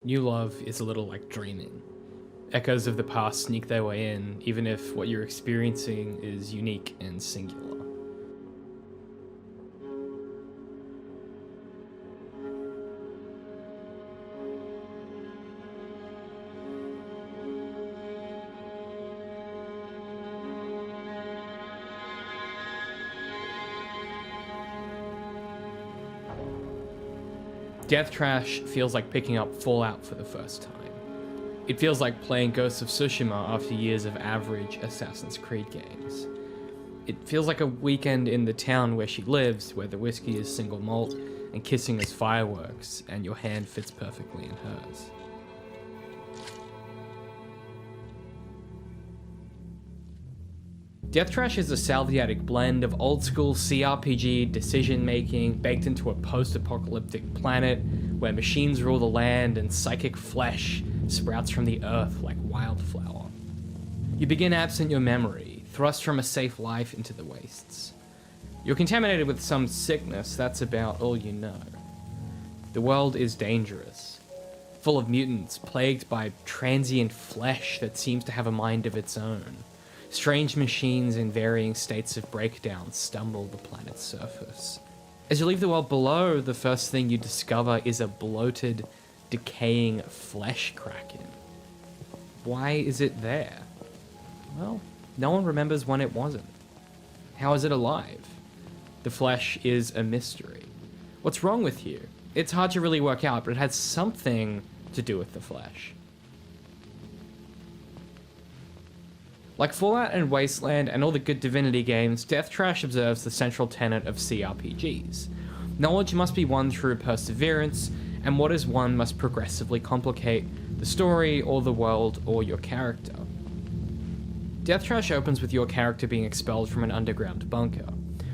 New love is a little like dreaming. Echoes of the past sneak their way in, even if what you're experiencing is unique and singular. Death Trash feels like picking up Fallout for the first time. It feels like playing Ghost of Tsushima after years of average Assassin's Creed games. It feels like a weekend in the town where she lives, where the whiskey is single malt and kissing is fireworks, and your hand fits perfectly in hers. Death Trash is a salviatic blend of old-school CRPG decision-making baked into a post-apocalyptic planet where machines rule the land and psychic flesh sprouts from the earth like wildflower. You begin absent your memory, thrust from a safe life into the wastes. You're contaminated with some sickness, that's about all you know. The world is dangerous, full of mutants plagued by transient flesh that seems to have a mind of its own. Strange machines in varying states of breakdown stumble the planet's surface. As you leave the world below, the first thing you discover is a bloated, decaying flesh kraken. Why is it there? Well, no one remembers when it wasn't. How is it alive? The flesh is a mystery. What's wrong with you? It's hard to really work out, but it has something to do with the flesh. Like Fallout and Wasteland and all the good Divinity games, Death Trash observes the central tenet of CRPGs. Knowledge must be won through perseverance, and what is won must progressively complicate the story or the world or your character. Death Trash opens with your character being expelled from an underground bunker.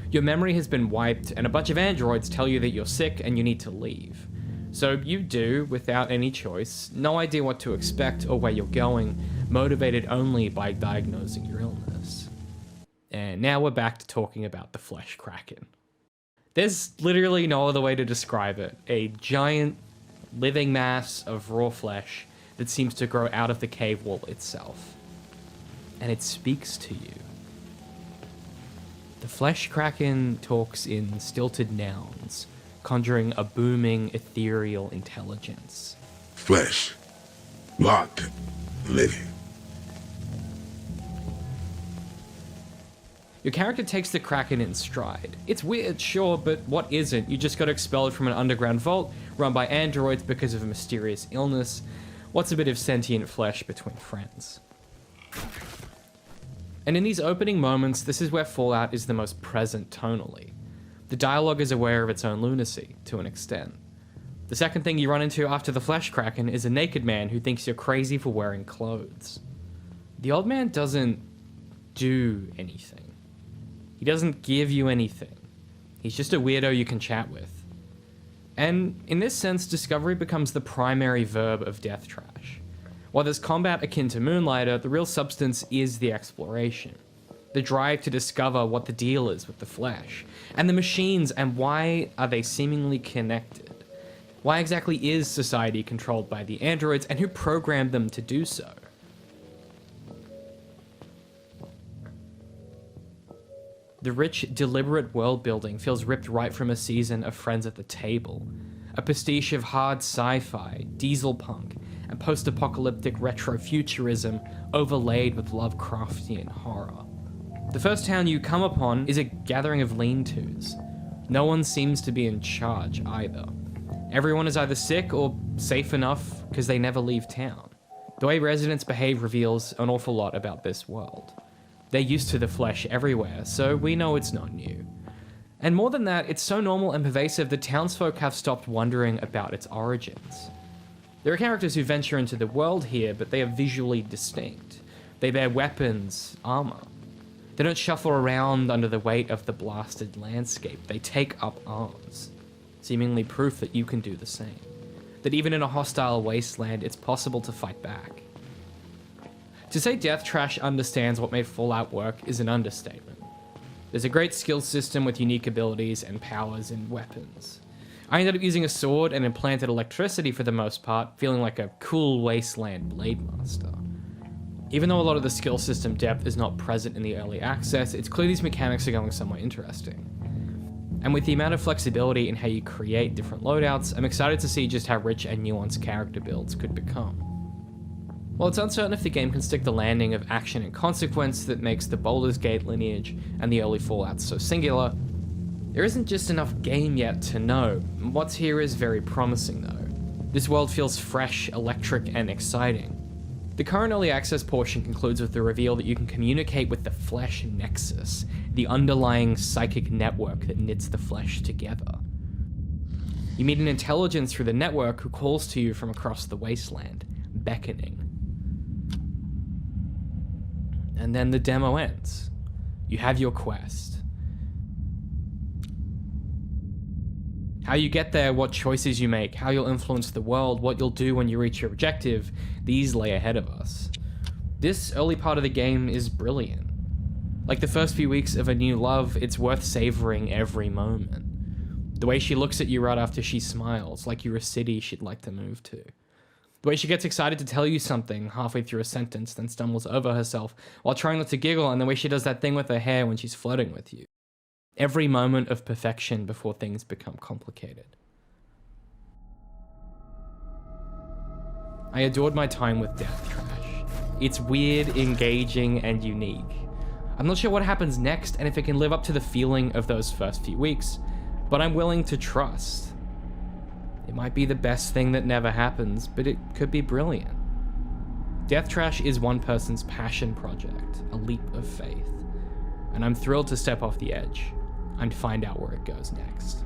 Your memory has been wiped, and a bunch of androids tell you that you're sick and you need to leave. So you do, without any choice, no idea what to expect or where you're going, motivated only by diagnosing your illness. And now we're back to talking about the flesh kraken. There's literally no other way to describe it. A giant, living mass of raw flesh that seems to grow out of the cave wall itself. And it speaks to you. The flesh kraken talks in stilted nouns, conjuring a booming, ethereal intelligence. Flesh. Locked. Living. Your character takes the kraken in stride. It's weird, sure, but what isn't? You just got expelled from an underground vault run by androids because of a mysterious illness. What's a bit of sentient flesh between friends? And in these opening moments, this is where Fallout is the most present tonally. The dialogue is aware of its own lunacy, to an extent. The second thing you run into after the flesh kraken is a naked man who thinks you're crazy for wearing clothes. The old man doesn't do anything. He doesn't give you anything. He's just a weirdo you can chat with. And in this sense, discovery becomes the primary verb of Death Trash. While there's combat akin to Moonlighter, the real substance is the exploration. The drive to discover what the deal is with the flesh, and the machines, and why are they seemingly connected? Why exactly is society controlled by the androids, and who programmed them to do so? The rich, deliberate world building feels ripped right from a season of Friends at the Table, a pastiche of hard sci-fi, diesel punk, and post-apocalyptic retrofuturism overlaid with Lovecraftian horror. The first town you come upon is a gathering of lean-tos. No one seems to be in charge either. Everyone is either sick or safe enough because they never leave town. The way residents behave reveals an awful lot about this world. They're used to the flesh everywhere, so we know it's not new. And more than that, it's so normal and pervasive that townsfolk have stopped wondering about its origins. There are characters who venture into the world here, but they are visually distinct. They bear weapons, armor. They don't shuffle around under the weight of the blasted landscape. They take up arms, seemingly proof that you can do the same. That even in a hostile wasteland, it's possible to fight back. To say Death Trash understands what made Fallout work is an understatement. There's a great skill system with unique abilities and powers and weapons. I ended up using a sword and implanted electricity for the most part, feeling like a cool wasteland blade master. Even though a lot of the skill system depth is not present in the early access, it's clear these mechanics are going somewhere interesting. And with the amount of flexibility in how you create different loadouts, I'm excited to see just how rich and nuanced character builds could become. While it's uncertain if the game can stick the landing of action and consequence that makes the Baldur's Gate lineage and the early Fallouts so singular, there isn't just enough game yet to know. What's here is very promising though. This world feels fresh, electric, and exciting. The current early access portion concludes with the reveal that you can communicate with the Flesh Nexus, the underlying psychic network that knits the flesh together. You meet an intelligence through the network who calls to you from across the wasteland, beckoning. And then the demo ends. You have your quest. How you get there, what choices you make, how you'll influence the world, what you'll do when you reach your objective, these lay ahead of us. This early part of the game is brilliant. Like the first few weeks of a new love, it's worth savoring every moment. The way she looks at you right after she smiles, like you're a city she'd like to move to. The way she gets excited to tell you something halfway through a sentence, then stumbles over herself while trying not to giggle, and the way she does that thing with her hair when she's flirting with you. Every moment of perfection before things become complicated. I adored my time with Death Trash. It's weird, engaging, and unique. I'm not sure what happens next and if it can live up to the feeling of those first few weeks, but I'm willing to trust. It might be the best thing that never happens, but it could be brilliant. Death Trash is one person's passion project, a leap of faith, and I'm thrilled to step off the edge and find out where it goes next.